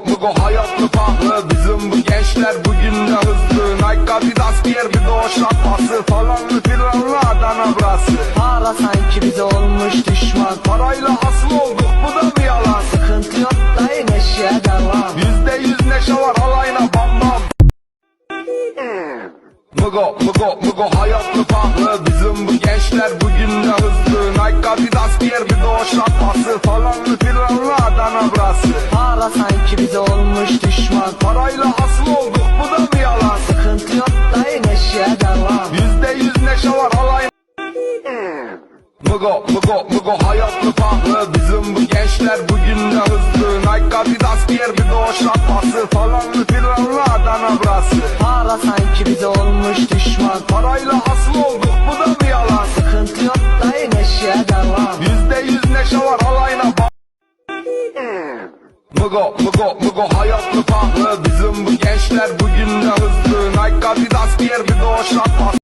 Mugo hayatlı pahalı. Bizim bu gençler bugün de hızlı. Nike Adidas diğer bir doğuş atması. Falanlı filanlı Adana burası. Para sanki bize olmuş düşman. Parayla asıl olduk, bu da mı yalan? Sıkıntı yok dayı, neşeye devam. %100 neşe var, alayına bam bam. Mugo hayatlı pahalı. Bizim bu gençler bugün de hızlı. Nike Adidas diğer bir doğuş atması. Falanlı filanlı Adana burası. Para sanki bize olmuş düşman. Parayla asıl olduk, bu da mı yalan? Sıkıntı yok dayı, neşeye devam. %100 neşe var, alayına. Mugo hayatlı pahalı. Bizim bu gençler bugün de hızlı. Nike Adidas diğer bir doğuş atması. Falanlı filanlı Adana burası. Para sanki bize olmuş düşman. Parayla asıl olduk, bu da mı yalan? Sıkıntı yok dayı, neşeye devam. %100 neşe var, alayına bak. Mugo hayatlı pahalı. Bizim bu gençler bugün de hızlı. Nike Adidas diğer bir doğuş atması.